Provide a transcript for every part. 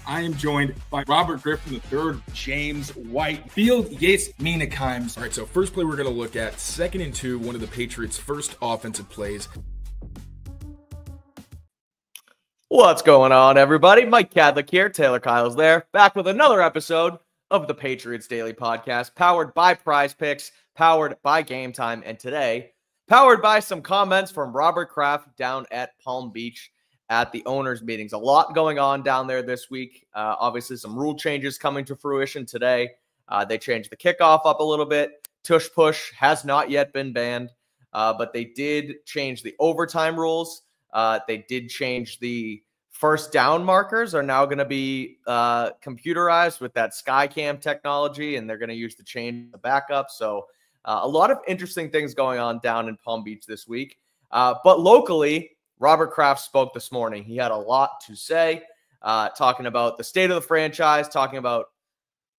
I am joined by Robert Griffin III, James White, Field Yates Meanakeims. All right, so first play we're going to look at, 2nd and 2, one of the Patriots' first offensive plays. What's going on, everybody? Mike Kadlick here, Taylor Kyle's there, back with another episode of the Patriots Daily Podcast, powered by Prize Picks, powered by Game Time, and today, powered by some comments from Robert Kraft down at Palm Beach at the owners' meetings. A lot going on down there this week. Obviously, some rule changes coming to fruition today. They changed the kickoff up a little bit. Tush push has not yet been banned, but they did change the overtime rules. They did change the first down markers are now going to be computerized with that Skycam technology, and they're going to use the change the backup. So a lot of interesting things going on down in Palm Beach this week. But locally, Robert Kraft spoke this morning. He had a lot to say, talking about the state of the franchise, talking about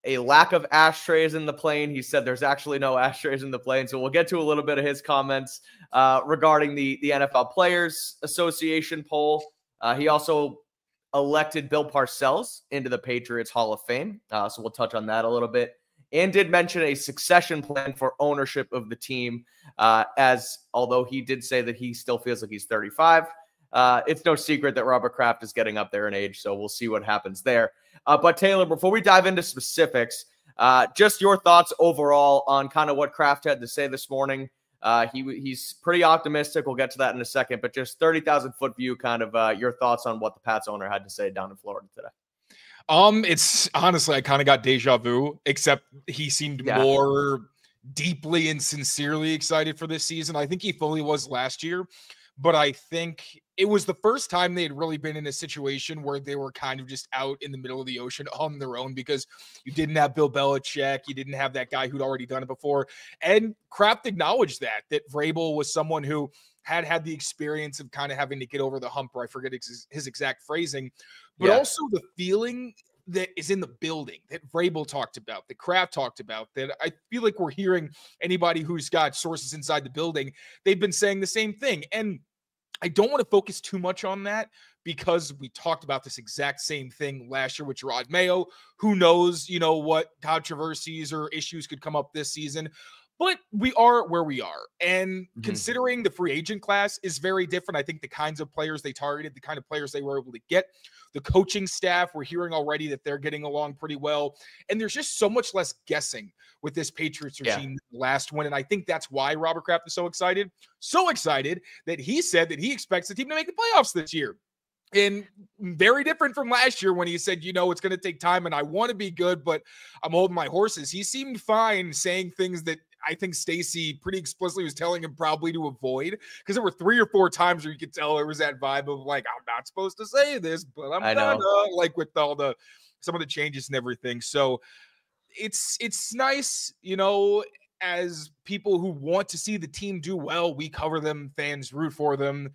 a lack of ashtrays in the plane. He said there's actually no ashtrays in the plane. So we'll get to a little bit of his comments regarding the NFL Players Association poll. He also elected Bill Parcells into the Patriots Hall of Fame. So we'll touch on that a little bit. And did mention a succession plan for ownership of the team, although he did say that he still feels like he's 35. It's no secret that Robert Kraft is getting up there in age, so we'll see what happens there. But Taylor, before we dive into specifics, just your thoughts overall on kind of what Kraft had to say this morning. He's pretty optimistic. We'll get to that in a second, but just 30,000-foot view, kind of your thoughts on what the Pats owner had to say down in Florida today. It's honestly, I kind of got deja vu, except he seemed more deeply and sincerely excited for this season. I think he fully was last year, but I think it was the first time they had really been in a situation where they were kind of just out in the middle of the ocean on their own, because you didn't have Bill Belichick. You didn't have that guy who'd already done it before. And Kraft acknowledged that Vrabel was someone who had the experience of kind of having to get over the hump, or I forget his exact phrasing, but also the feeling that is in the building that Vrabel talked about, that Kraft talked about, that I feel like we're hearing anybody who's got sources inside the building, they've been saying the same thing. And I don't want to focus too much on that, because we talked about this exact same thing last year with Gerard Mayo. Who knows, what controversies or issues could come up this season. But we are where we are. And considering the free agent class is very different, I think the kinds of players they targeted, the kind of players they were able to get, the coaching staff, we're hearing already that they're getting along pretty well. And there's just so much less guessing with this Patriots regime than the last one. And I think that's why Robert Kraft is so excited that he said that he expects the team to make the playoffs this year. And very different from last year when he said, it's going to take time and I want to be good, but I'm holding my horses. He seemed fine saying things that I think Stacey pretty explicitly was telling him probably to avoid, because there were 3 or 4 times where you could tell there was that vibe of like, I'm not supposed to say this, but I'm gonna, like with all some of the changes and everything. So it's nice, as people who want to see the team do well, we cover them, fans root for them.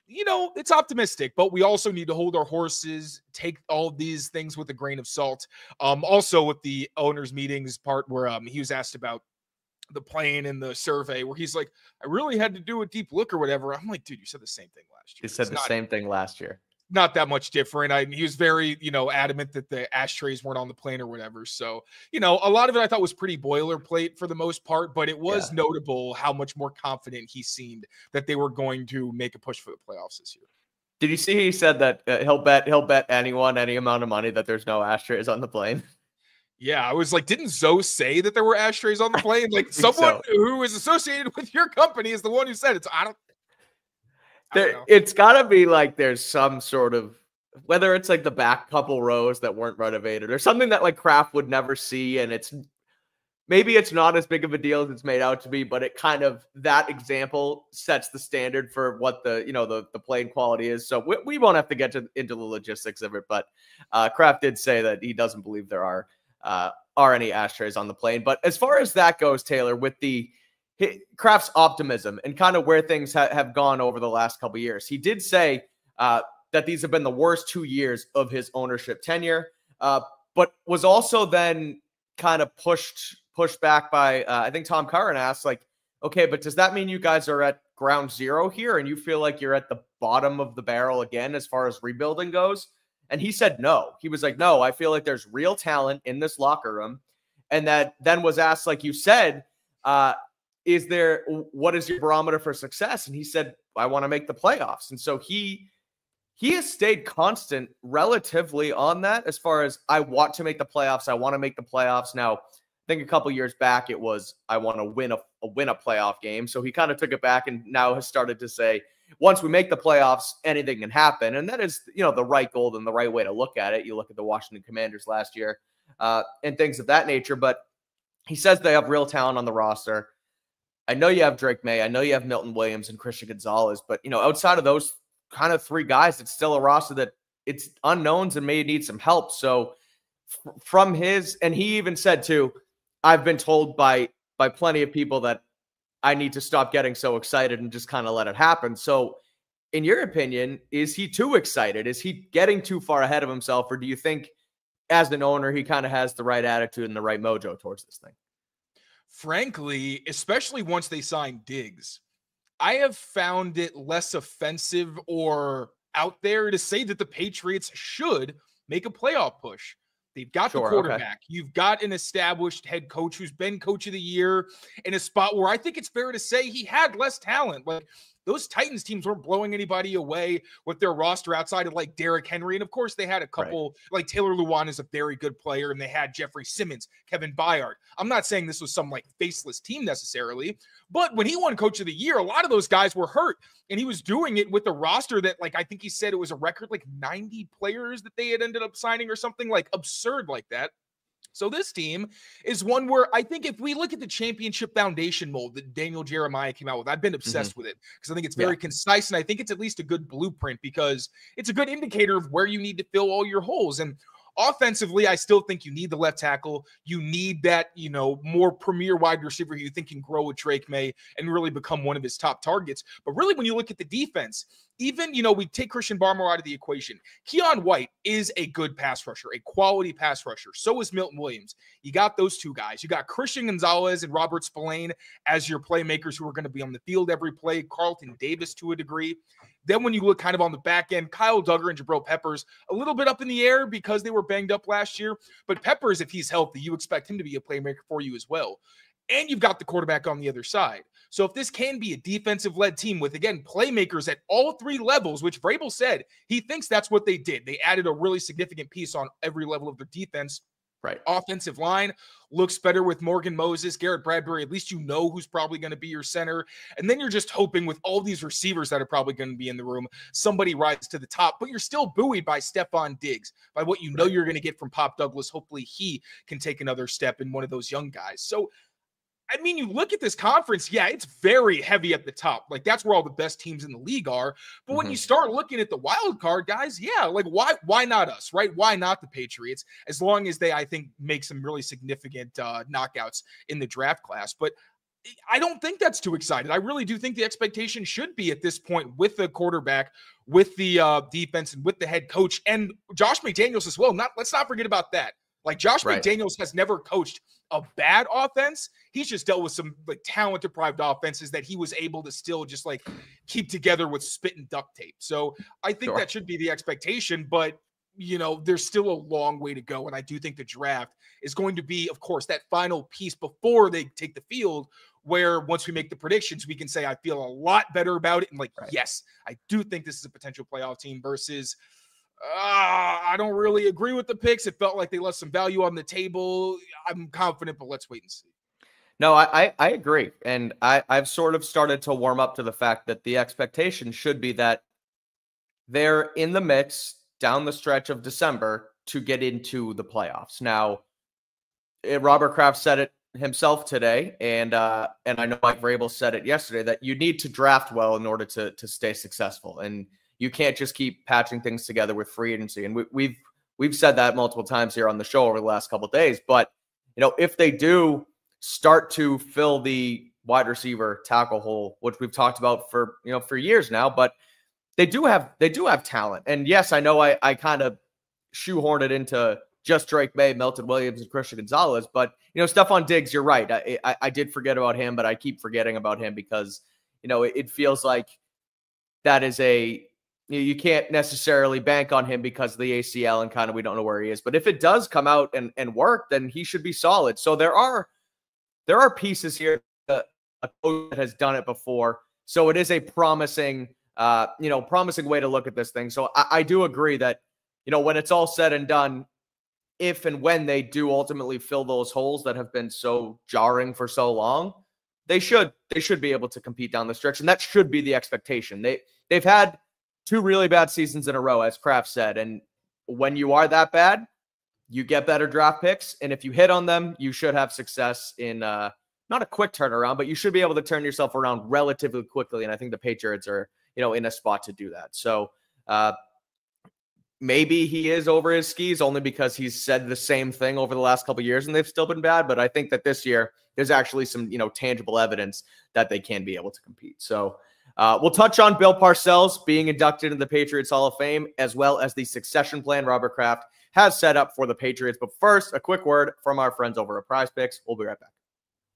It's optimistic, but we also need to hold our horses, take all these things with a grain of salt. Also with the owners' meetings part where he was asked about the plane and the survey, where he's like, I really had to do a deep look or whatever. I'm like, dude, you said the same thing last year. He said the same thing last year. Not that much different. He was very, adamant that the ashtrays weren't on the plane or whatever. So, a lot of it I thought was pretty boilerplate for the most part, but it was notable how much more confident he seemed that they were going to make a push for the playoffs this year. Did you see he said that he'll bet anyone any amount of money that there's no ashtrays on the plane? Yeah, I was like, didn't Zoe say that there were ashtrays on the plane? Like, someone who is associated with your company is the one who said it. So I don't know. It's got to be like there's some sort of, whether it's like the back couple rows that weren't renovated or something that like Kraft would never see, and maybe it's not as big of a deal as it's made out to be, but it kind of, that example sets the standard for what the plane quality is. So we won't have to get into the logistics of it, but Kraft did say that he doesn't believe there are any ashtrays on the plane. But as far as that goes, Taylor, with Kraft's optimism and kind of where things have gone over the last couple of years, he did say that these have been the worst 2 years of his ownership tenure, but was also then kind of pushed back by, I think Tom Curran asked, like, okay, but does that mean you guys are at ground zero here and you feel like you're at the bottom of the barrel again as far as rebuilding goes? And he said no. He was like, no, I feel like there's real talent in this locker room. And that then was asked, like you said, what is your barometer for success? And he said, I want to make the playoffs. And so he has stayed constant relatively on that as far as I want to make the playoffs. I want to make the playoffs. Now, I think a couple years back it was I want to win a playoff game. So he kind of took it back and now has started to say, once we make the playoffs, anything can happen. And that is, the right goal and the right way to look at it. You look at the Washington Commanders last year and things of that nature. But he says they have real talent on the roster. I know you have Drake May. I know you have Milton Williams and Christian Gonzalez. But, outside of those kind of three guys, it's still a roster that it's unknowns and may need some help. So from his, and he even said too, I've been told by plenty of people that I need to stop getting so excited and just kind of let it happen. So in your opinion, is he too excited? Is he getting too far ahead of himself? Or do you think as an owner, he kind of has the right attitude and the right mojo towards this thing? Frankly, especially once they signed Diggs, I have found it less offensive or out there to say that the Patriots should make a playoff push. They've got the quarterback. Okay. You've got an established head coach who's been coach of the year in a spot where I think it's fair to say he had less talent. Like, those Titans teams weren't blowing anybody away with their roster outside of like Derrick Henry. And of course they had a couple, like Taylor Lewan is a very good player, and they had Jeffrey Simmons, Kevin Byard. I'm not saying this was some like faceless team necessarily, but when he won coach of the year, a lot of those guys were hurt, and he was doing it with a roster that, like, I think he said it was a record, like 90 players that they had ended up signing or something like absurd like that. So this team is one where I think if we look at the championship foundation mold that Daniel Jeremiah came out with, I've been obsessed with it because I think it's very concise, and I think it's at least a good blueprint because it's a good indicator of where you need to fill all your holes. And offensively, I still think you need the left tackle. You need that, more premier wide receiver you think can grow with Drake May and really become one of his top targets. But really, when you look at the defense, even, we take Christian Barmore out of the equation. Keon White is a good pass rusher, a quality pass rusher. So is Milton Williams. You got those two guys. You got Christian Gonzalez and Robert Spillane as your playmakers who are going to be on the field every play. Carlton Davis to a degree. Then when you look kind of on the back end, Kyle Duggar and Jabril Peppers, a little bit up in the air because they were banged up last year. But Peppers, if he's healthy, you expect him to be a playmaker for you as well. And you've got the quarterback on the other side. So if this can be a defensive-led team with, again, playmakers at all three levels, which Vrabel said he thinks that's what they did. They added a really significant piece on every level of their defense. Right. Offensive line looks better with Morgan Moses, Garrett Bradbury. At least you know who's probably going to be your center. And then you're just hoping with all these receivers that are probably going to be in the room, somebody rises to the top. But you're still buoyed by Stephon Diggs, by what you know you're going to get from Pop Douglas. Hopefully he can take another step in one of those young guys. So, I mean, you look at this conference, it's very heavy at the top. Like, that's where all the best teams in the league are. But when you start looking at the wild card guys, like, why not us, right? Why not the Patriots? As long as they, I think, make some really significant knockouts in the draft class. But I don't think that's too excited. I really do think the expectation should be at this point with the quarterback, with the defense, and with the head coach, and Josh McDaniels as well. Let's not forget about that. Like, Josh McDaniels has never coached a bad offense. He's just dealt with some like talent-deprived offenses that he was able to still just like keep together with spit and duct tape. So I think that should be the expectation, but there's still a long way to go. And I do think the draft is going to be, of course, that final piece before they take the field, where once we make the predictions, we can say, I feel a lot better about it. And yes, I do think this is a potential playoff team versus I don't really agree with the picks. It felt like they left some value on the table. I'm confident, but let's wait and see. No, I agree. And I've sort of started to warm up to the fact that the expectation should be that they're in the mix down the stretch of December to get into the playoffs. Now, Robert Kraft said it himself today, and I know Mike Vrabel said it yesterday, that you need to draft well in order to stay successful. And you can't just keep patching things together with free agency. And we've said that multiple times here on the show over the last couple of days. But, if they do start to fill the wide receiver tackle hole, which we've talked about for years now, but they do have talent. And yes, I know I kind of shoehorned it into just Drake May, Milton Williams, and Christian Gonzalez. But, Stephon Diggs, you're right. I did forget about him, but I keep forgetting about him because, it feels like that is you can't necessarily bank on him because of the ACL and kind of we don't know where he is. But if it does come out and work, then he should be solid. So there are pieces here that a coach that has done it before. So it is a promising way to look at this thing. So I do agree that, when it's all said and done, if and when they do ultimately fill those holes that have been so jarring for so long, they should be able to compete down the stretch. And that should be the expectation. They've had 2 really bad seasons in a row, as Kraft said. And when you are that bad, you get better draft picks. And if you hit on them, you should have success in not a quick turnaround, but you should be able to turn yourself around relatively quickly. And I think the Patriots are, in a spot to do that. So maybe he is over his skis only because he's said the same thing over the last couple of years and they've still been bad. But I think that this year there's actually some, tangible evidence that they can be able to compete. So we'll touch on Bill Parcells being inducted into the Patriots Hall of Fame, as well as the succession plan Robert Kraft has set up for the Patriots. But first, a quick word from our friends over at Prize Picks. We'll be right back.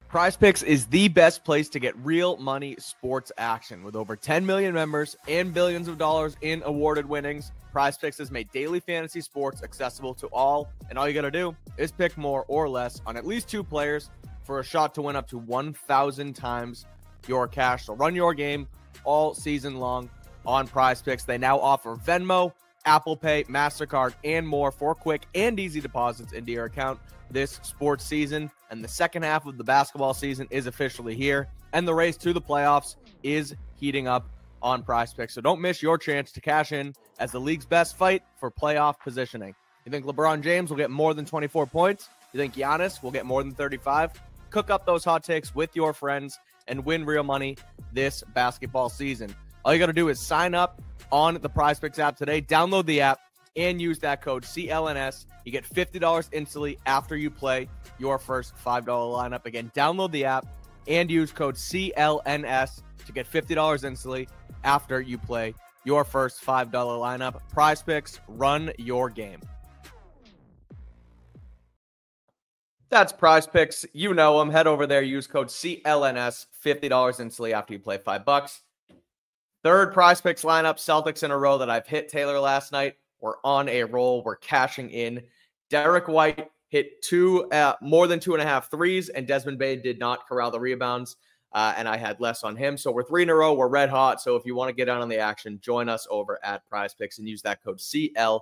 Prize Picks is the best place to get real money sports action. With over 10 million members and billions of dollars in awarded winnings, Prize Picks has made daily fantasy sports accessible to all. And all you got to do is pick more or less on at least 2 players for a shot to win up to 1,000 times your cash. So run your game all season long on Prize Picks. They now offer Venmo, Apple Pay, MasterCard, and more for quick and easy deposits into your account this sports season. And the second half of the basketball season is officially here, and the race to the playoffs is heating up on Prize Picks. So don't miss your chance to cash in as the league's best fight for playoff positioning. You think LeBron James will get more than 24 points? You think Giannis will get more than 35? Cook up those hot takes with your friends and win real money this basketball season. All you got to do is sign up on the Prize Picks app today. Download the app and use that code CLNS. You get $50 instantly after you play your first $5 lineup. Again, download the app and use code CLNS to get $50 instantly after you play your first $5 lineup. Prize Picks, run your game. That's Prize Picks. You know them. Head over there. Use code CLNS. $50 instantly after you play $5. Third Prize Picks lineup. Celtics in a row that I've hit Taylor last night. We're on a roll. We're cashing in. Derek White hit more than 2.5 threes, and Desmond Bane did not corral the rebounds, and I had less on him. So we're 3 in a row. We're red hot. So if you want to get on the action, join us over at Prize Picks and use that code CLNS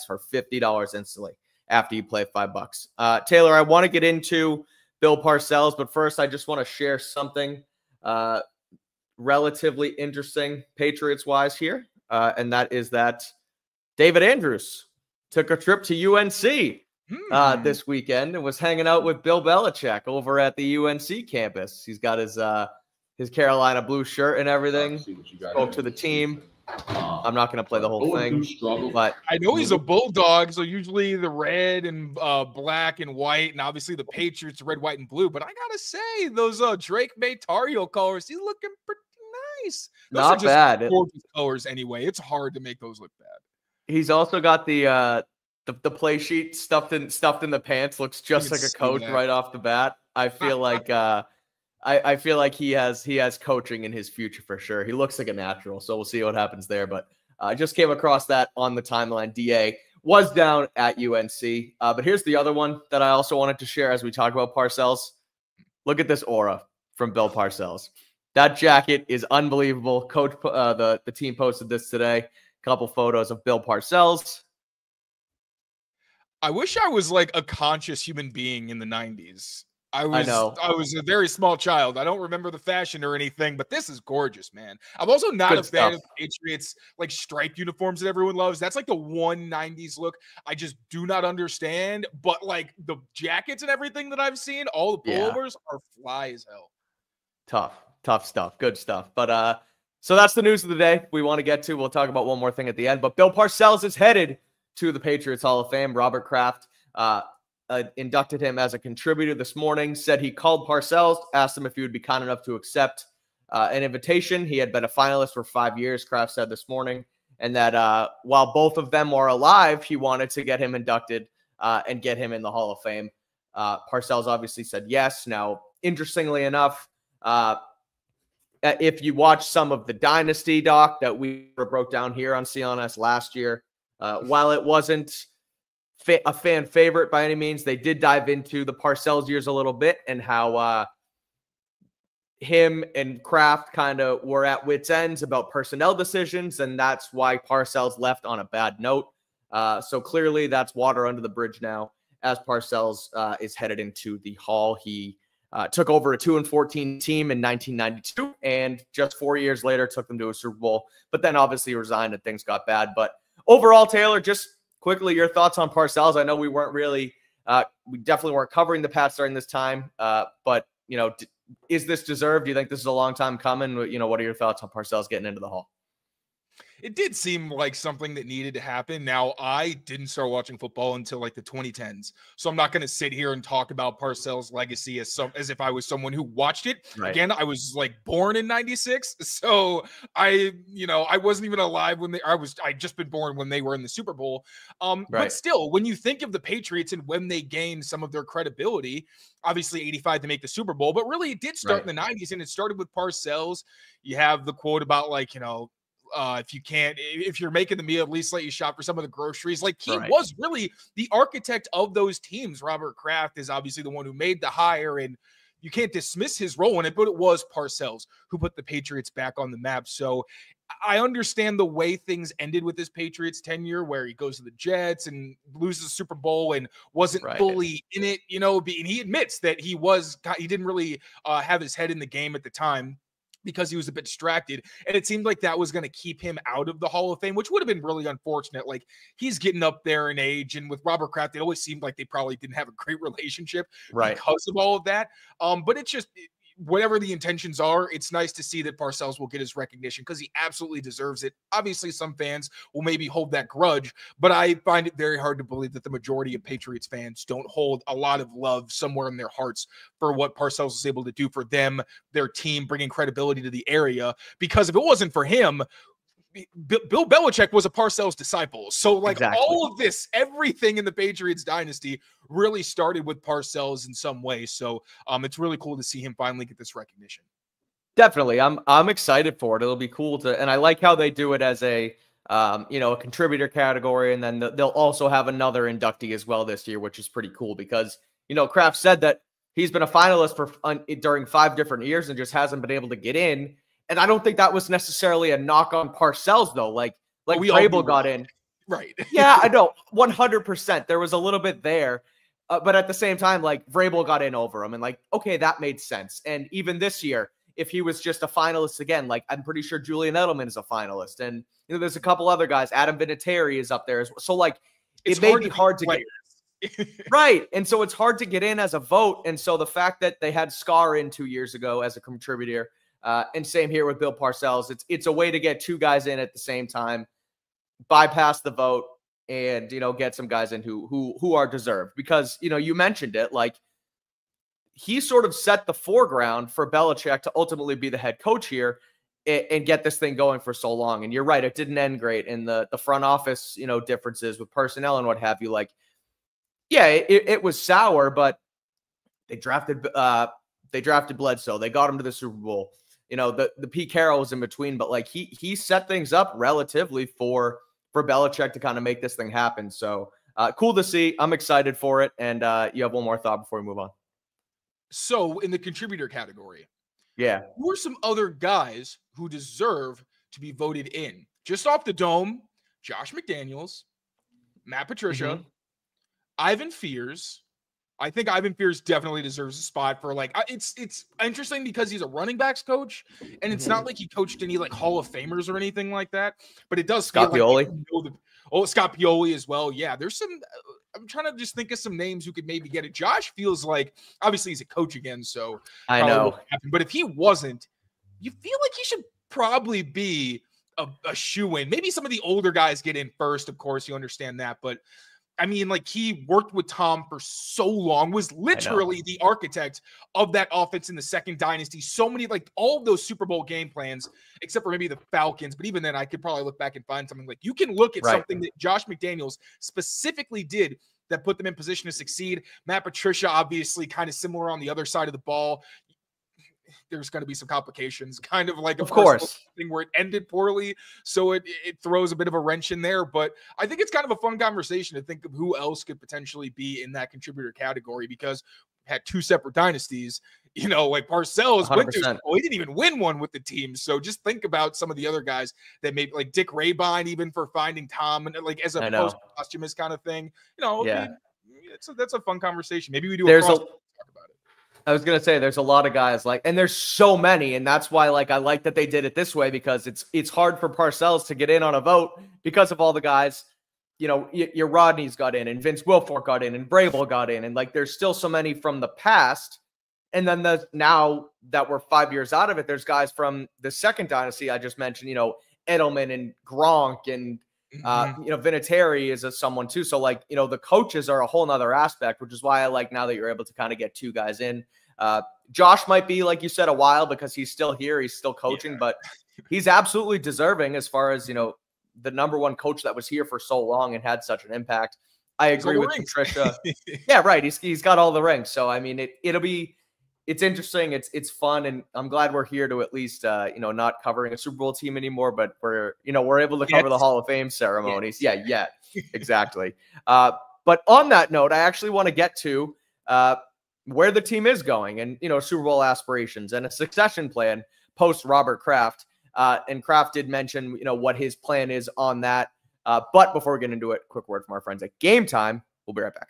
for $50 instantly after you play $5. Taylor, I want to get into Bill Parcells, but first I just want to share something relatively interesting Patriots-wise here, and that is that David Andrews took a trip to UNC this weekend and was hanging out with Bill Belichick over at the UNC campus. He's got his Carolina blue shirt and everything. Spoke to the team. I'm not going to play the whole thing, but I know he's a Bulldog, so usually the red and black and white, and obviously the Patriots red, white, and blue. But I gotta say, those Drake May Tar Heel colors, he's looking pretty nice. Those not are just bad. Gorgeous colors anyway. It's hard to make those look bad. He's also got the play sheet stuffed in the pants. Looks just like a coach right off the bat. I feel like I feel like he has coaching in his future for sure. He looks like a natural, so we'll see what happens there. But I just came across that on the timeline. DA was down at UNC. But here's the other one that I also wanted to share as we talk about Parcells. Look at this aura from Bill Parcells. That jacket is unbelievable. Coach, the team posted this today. Couple photos of Bill Parcells. I wish I was like a conscious human being in the 90s. I know. I was a very small child. I don't remember the fashion or anything, but this is gorgeous, man. I'm also not a fan of Patriots like striped uniforms that everyone loves. That's like the 90s look I just do not understand. But like the jackets and everything that I've seen, all the pullovers are fly as hell. Tough stuff. Good stuff. But so that's the news of the day we want to get to. We'll talk about one more thing at the end. But Bill Parcells is headed to the Patriots Hall of Fame. Robert Kraft inducted him as a contributor this morning, said he called Parcells, asked him if he would be kind enough to accept an invitation. He had been a finalist for 5 years, Kraft said this morning, and that while both of them are alive, he wanted to get him inducted and get him in the Hall of Fame. Parcells obviously said yes. Now, interestingly enough, if you watch some of the Dynasty doc that we broke down here on CLNS last year, while it wasn't a fan favorite by any means, they did dive into the Parcells years a little bit and how him and Kraft kind of were at wit's ends about personnel decisions, and that's why Parcells left on a bad note. So clearly that's water under the bridge now as Parcells is headed into the Hall. He took over a 2-14 team in 1992, and just 4 years later took them to a Super Bowl. But then obviously resigned and things got bad. But overall, Taylor, just quickly your thoughts on Parcells. I know we weren't really, we definitely weren't covering the Pats during this time. But you know, is this deserved? Do you think this is a long time coming? You know, what are your thoughts on Parcells getting into the Hall? It did seem like something that needed to happen. Now, I didn't start watching football until like the 2010s. So I'm not going to sit here and talk about Parcells' legacy as if I was someone who watched it. Right. Again, I was like born in 96. So I wasn't even alive when I'd just been born when they were in the Super Bowl. Right. But still, when you think of the Patriots and when they gained some of their credibility, obviously 85 to make the Super Bowl, but really it did start in the 90s, and it started with Parcells. You have the quote about like, if you're making the meal, at least let you shop for some of the groceries. Like he was really the architect of those teams. Robert Kraft is obviously the one who made the hire, and you can't dismiss his role in it, but it was Parcells who put the Patriots back on the map. So I understand the way things ended with this Patriots tenure, where he goes to the Jets and loses the Super Bowl and wasn't fully in it, and he admits that he didn't really have his head in the game at the time, because he was a bit distracted, and it seemed like that was going to keep him out of the Hall of Fame, which would have been really unfortunate. Like he's getting up there in age, and with Robert Kraft, it always seemed like they probably didn't have a great relationship because of all of that. But it's just, whatever the intentions are, it's nice to see that Parcells will get his recognition because he absolutely deserves it. Obviously, some fans will maybe hold that grudge, but I find it very hard to believe that the majority of Patriots fans don't hold a lot of love somewhere in their hearts for what Parcells was able to do for them, their team, bringing credibility to the area. Because if it wasn't for him, Bill Belichick was a Parcells disciple. So like all of this, everything in the Patriots dynasty really started with Parcells in some way. So it's really cool to see him finally get this recognition. Definitely. I'm excited for it. It'll be cool and I like how they do it as a contributor category. And then they'll also have another inductee as well this year, which is pretty cool because, Kraft said that he's been a finalist during 5 different years and just hasn't been able to get in. And I don't think that was necessarily a knock on Parcells, though. Like Vrabel got in. Right. Yeah, I know. 100%. There was a little bit there. But at the same time, like, Vrabel got in over him. And, like, okay, that made sense. And even this year, if he was just a finalist again, like, I'm pretty sure Julian Edelman is a finalist. And, there's a couple other guys. Adam Vinatieri is up there as well. So, like, it may be hard to get. Right. And so it's hard to get in as a vote. And so the fact that they had Scar in 2 years ago as a contributor, and same here with Bill Parcells. It's a way to get 2 guys in at the same time, bypass the vote, and get some guys in who are deserved. Because you mentioned it, like he sort of set the foreground for Belichick to ultimately be the head coach here and get this thing going for so long. And you're right, it didn't end great in the front office, differences with personnel and what have you. Like, yeah, it was sour, but they drafted Bledsoe. They got him to the Super Bowl. The Pete Carroll was in between, but like he set things up relatively for Belichick to kind of make this thing happen. So cool to see. I'm excited for it. And you have one more thought before we move on. So in the contributor category, who are some other guys who deserve to be voted in? Just off the dome, Josh McDaniels, Matt Patricia, Ivan Fears. I think Ivan Fears definitely deserves a spot for like, it's interesting because he's a running backs coach, and it's not like he coached any like Hall of Famers or anything like that, but it does Scott Pioli. Scott Pioli as well. Yeah, there's some, I'm trying to just think of some names who could maybe get it. Josh feels like, obviously he's a coach again, so I know. But if he wasn't, you feel like he should probably be a shoe-in. Maybe some of the older guys get in first, of course, you understand that, but I mean, like he worked with Tom for so long, was literally the architect of that offense in the second dynasty. So many, like all of those Super Bowl game plans, except for maybe the Falcons. But even then, I could probably look back and find something like you can look at something that Josh McDaniels specifically did that put them in position to succeed. Matt Patricia, obviously kind of similar on the other side of the ball. there's going to be some complications, kind of like of course thing where it ended poorly. So it throws a bit of a wrench in there, but I think it's kind of a fun conversation to think of who else could potentially be in that contributor category, because we had 2 separate dynasties, like Parcells went to, he didn't even win one with the team. So just think about some of the other guys that maybe like Dick Rabine, even for finding Tom and like as a post-posthumous kind of thing, that's a fun conversation. Maybe we do talk about it. I was going to say there's a lot of guys and there's so many, and that's why I like that they did it this way, because it's hard for Parcells to get in on a vote because of all the guys, your Rodney's got in and Vince Wilfork got in and Vrabel got in. And there's still so many from the past. And then now that we're 5 years out of it, there's guys from the second dynasty I just mentioned, Edelman and Gronk and, Vinatieri is someone too. So the coaches are a whole nother aspect, which is why I like now that you're able to kind of get 2 guys in. Josh might be, like you said, a while because he's still here. He's still coaching, but he's absolutely deserving as far as, the number 1 coach that was here for so long and had such an impact. I agree with Patricia. Yeah, right. He's got all the rings. So, I mean, it's interesting. It's fun. And I'm glad we're here to at least, not covering a Super Bowl team anymore, but we're able to cover the Hall of Fame ceremonies. Yeah, exactly. But on that note, I actually want to get to where the team is going and, Super Bowl aspirations and a succession plan post Robert Kraft. And Kraft did mention, what his plan is on that. But before we get into it, quick word from our friends at Game Time. We'll be right back.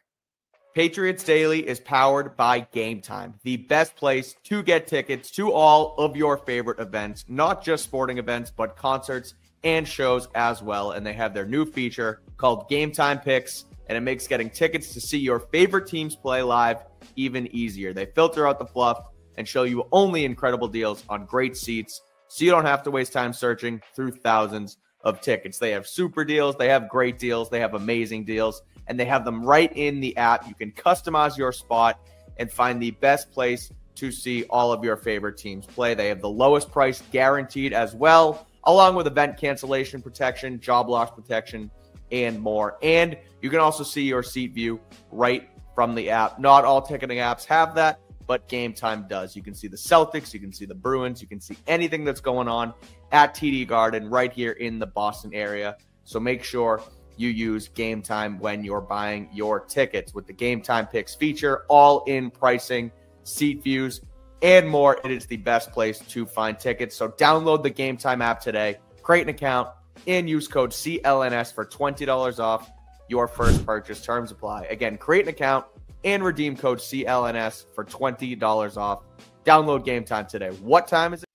Patriots Daily is powered by Game Time, the best place to get tickets to all of your favorite events, not just sporting events, but concerts and shows as well. And they have their new feature called Game Time Picks, and it makes getting tickets to see your favorite teams play live even easier. They filter out the fluff and show you only incredible deals on great seats, so you don't have to waste time searching through thousands of tickets. They have super deals, they have great deals, they have amazing deals, and they have them right in the app. You can customize your spot and find the best place to see all of your favorite teams play. They have the lowest price guaranteed as well, along with event cancellation protection, job loss protection, and more. And you can also see your seat view right from the app. Not all ticketing apps have that, but Game Time does. You can see the Celtics, you can see the Bruins, you can see anything that's going on at TD Garden right here in the Boston area. So make sure you use Game Time when you're buying your tickets. With the Game Time Picks feature, all-in pricing, seat views, and more, it is the best place to find tickets. So download the Game Time app today, create an account, and use code CLNS for $20 off your first purchase. Terms apply. Again, create an account and redeem code CLNS for $20 off. Download Game Time today. What time is it?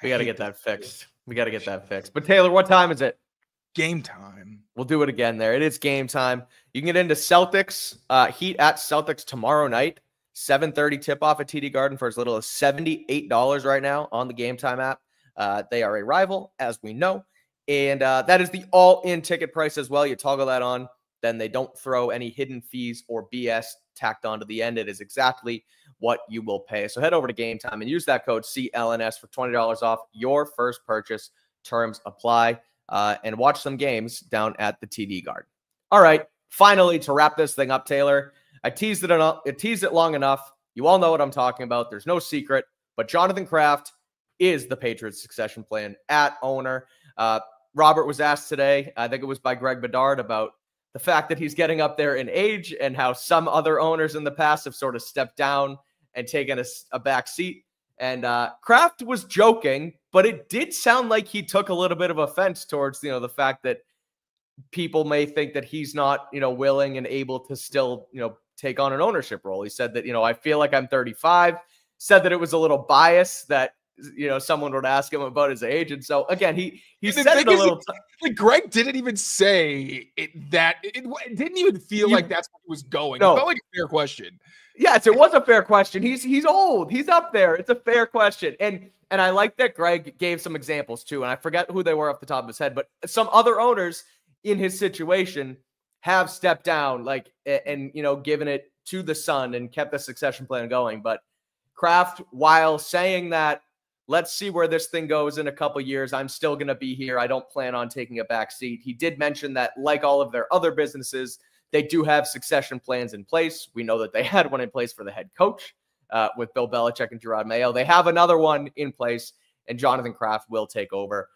We got to get that fixed. But Taylor, what time is it? Game time. We'll do it again there. It is game time. You can get into Celtics, Heat at Celtics tomorrow night, 7:30 tip-off at TD Garden for as little as $78 right now on the Game Time app. They are a rival, as we know. And that is the all-in ticket price as well. You toggle that on, then they don't throw any hidden fees or BS tacked onto the end. It is exactly what you will pay. So head over to Game Time and use that code CLNS for $20 off your first purchase. Terms apply. And watch some games down at the TD Garden. All right, finally, to wrap this thing up, Taylor, I teased it long enough. You all know what I'm talking about. There's no secret, but Jonathan Kraft is the Patriots succession plan at owner. Robert was asked today, I think it was by Greg Bedard, about the fact that he's getting up there in age and how some other owners in the past have sort of stepped down and taken a back seat. And Kraft was joking, but it did sound like he took a little bit of offense towards, the fact that people may think that he's not, willing and able to still, take on an ownership role. He said that, I feel like I'm 35, said that it was a little biased that, someone would ask him about his age. And so again, he said it a little. Like Greg didn't even say it didn't even feel like that's what he was going. No. It felt like a fair question. Yes, it was a fair question. He's old. He's up there. It's a fair question. And I like that Greg gave some examples too. And I forget who they were off the top of his head, but some other owners in his situation have stepped down, and given it to the son and kept the succession plan going. But Kraft, while saying that, let's see where this thing goes in a couple years, I'm still going to be here. I don't plan on taking a back seat. He did mention that, like all of their other businesses, they do have succession plans in place. We know that they had one in place for the head coach. with Bill Belichick and Gerard Mayo. They have another one in place, and Jonathan Kraft will take over.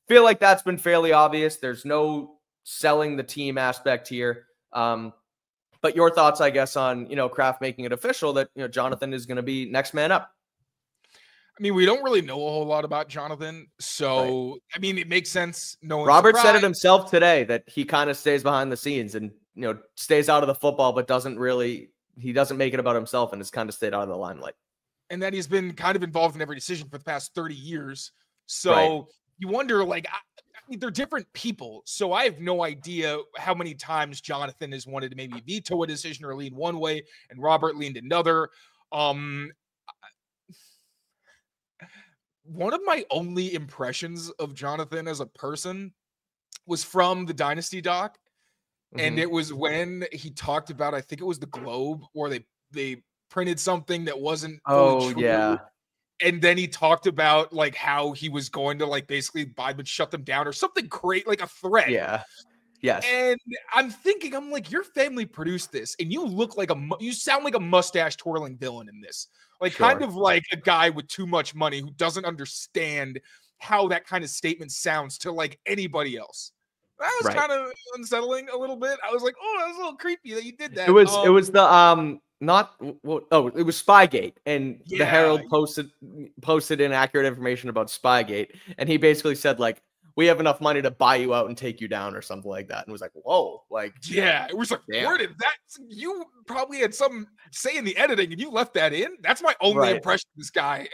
Feel like that's been fairly obvious. There's no selling the team aspect here. But your thoughts, I guess, on, Kraft making it official that, Jonathan is going to be next man up. I mean, we don't really know a whole lot about Jonathan. So, right. I mean, it makes sense. No one's Robert surprised. said it himself today that he kind of stays behind the scenes and, stays out of the football, but he doesn't make it about himself and has kind of stayed out of the limelight. And that he's been kind of involved in every decision for the past 30 years. So you wonder, I mean, they're different people. So I have no idea how many times Jonathan has wanted to maybe veto a decision or lean one way and Robert leaned another. One of my only impressions of Jonathan as a person was from the Dynasty doc. And it was when he talked about, I think it was the Globe, where they printed something that wasn't fully true. Yeah. And then he talked about how he was going to basically Biden would shut them down or something great, like a threat. Yeah. Yes. And I'm your family produced this and you look you sound like a mustache twirling villain in this. Kind of like a guy with too much money who doesn't understand how that kind of statement sounds to anybody else. That was kind of unsettling a little bit. I was like, oh, that was a little creepy that you did that. It was the it was Spygate, and the Herald posted inaccurate information about Spygate, and he basically said we have enough money to buy you out and take you down or something like that. And it was whoa, it was where did that? You probably had some say in the editing and you left that in. That's my only impression of this guy.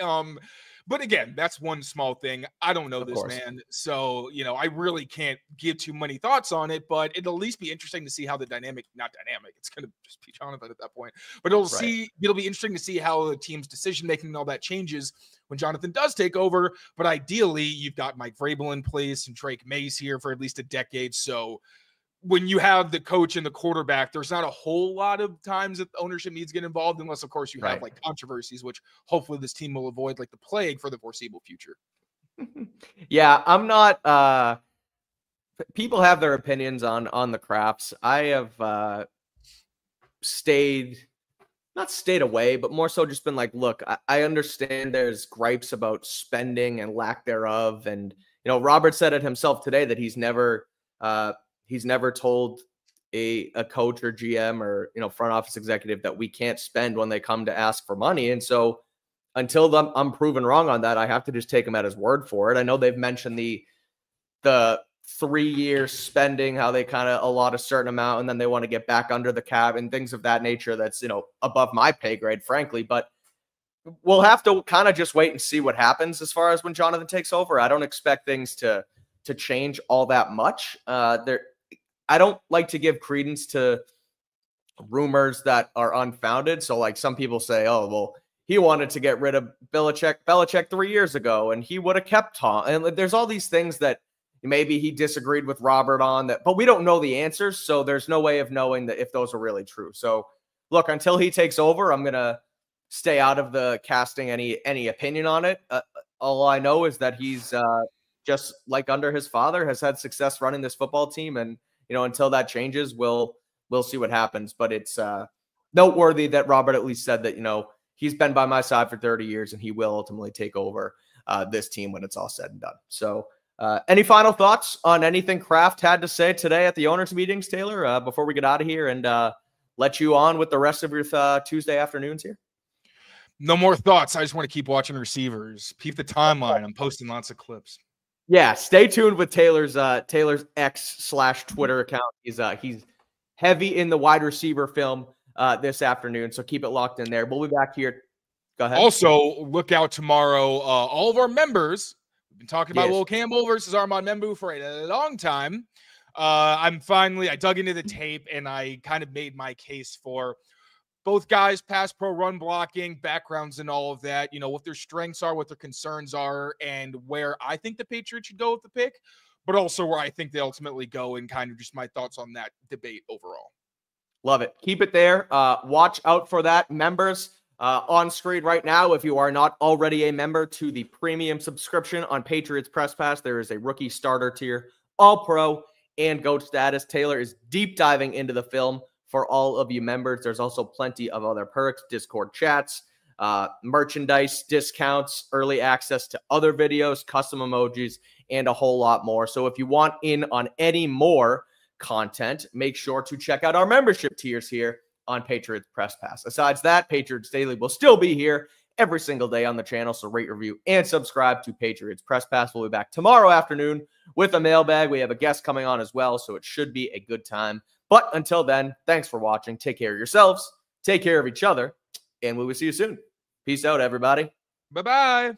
But again, that's one small thing. I don't know this man. So, I really can't give too many thoughts on it, but it'll at least be interesting to see how the not dynamic. It's going to just be Jonathan at that point, but it'll be interesting to see how the team's decision-making and all that changes when Jonathan does take over. But ideally you've got Mike Vrabel in place and Drake Mays here for at least a decade. So when you have the coach and the quarterback, there's not a whole lot of times that the ownership needs to get involved, unless, of course, you have controversies, which hopefully this team will avoid like the plague for the foreseeable future. Yeah, I'm not. People have their opinions on the Krafts. I have not stayed away, but more so just been look, I understand there's gripes about spending and lack thereof, and Robert said it himself today that he's never told a coach or GM or, front office executive that we can't spend when they come to ask for money. And so until I'm proven wrong on that, I have to just take him at his word for it. I know they've mentioned the 3-year spending, how they kind of allot a certain amount and then they want to get back under the cap and things of that nature. That's, above my pay grade, frankly, but we'll have to kind of just wait and see what happens as far as when Jonathan takes over. I don't expect things to change all that much. I don't like to give credence to rumors that are unfounded. So some people say, oh, well, he wanted to get rid of Belichick 3 years ago and he would have kept Tom. And there's all these things that maybe he disagreed with Robert on that, but we don't know the answers. So there's no way of knowing that if those are really true. So look, until he takes over, I'm going to stay out of the casting any opinion on it. All I know is that he's just like under his father has had success running this football team. And, until that changes, we'll see what happens. But it's noteworthy that Robert at least said that, he's been by my side for 30 years and he will ultimately take over this team when it's all said and done. So any final thoughts on anything Kraft had to say today at the owners meetings, Taylor, before we get out of here and let you on with the rest of your Tuesday afternoons here? No more thoughts. I just want to keep watching receivers. Keep the timeline. I'm posting lots of clips. Yeah, stay tuned with Taylor's X/Twitter account. He's heavy in the wide receiver film this afternoon, so keep it locked in there. We'll be back here. Go ahead. Also, look out tomorrow. All of our members, we've been talking about Will Campbell versus Armand Membu for a long time. I dug into the tape and I kind of made my case for both guys, pass pro, run blocking, backgrounds and all of that, what their strengths are, what their concerns are, and where I think the Patriots should go with the pick, but also where I think they ultimately go and kind of just my thoughts on that debate overall. Love it. Keep it there. Watch out for that. Members on screen right now, if you are not already a member to the premium subscription on Patriots Press Pass, there is a rookie starter tier, all pro, and GOAT status. Taylor is deep diving into the film for all of you members. There's also plenty of other perks, Discord chats, merchandise discounts, early access to other videos, custom emojis, and a whole lot more. So if you want in on any more content, make sure to check out our membership tiers here on Patriots Press Pass. Besides that, Patriots Daily will still be here every single day on the channel, so rate, review, and subscribe to Patriots Press Pass. We'll be back tomorrow afternoon with a mailbag. We have a guest coming on as well, so it should be a good time. But until then, thanks for watching. Take care of yourselves, take care of each other, and we will see you soon. Peace out, everybody. Bye-bye.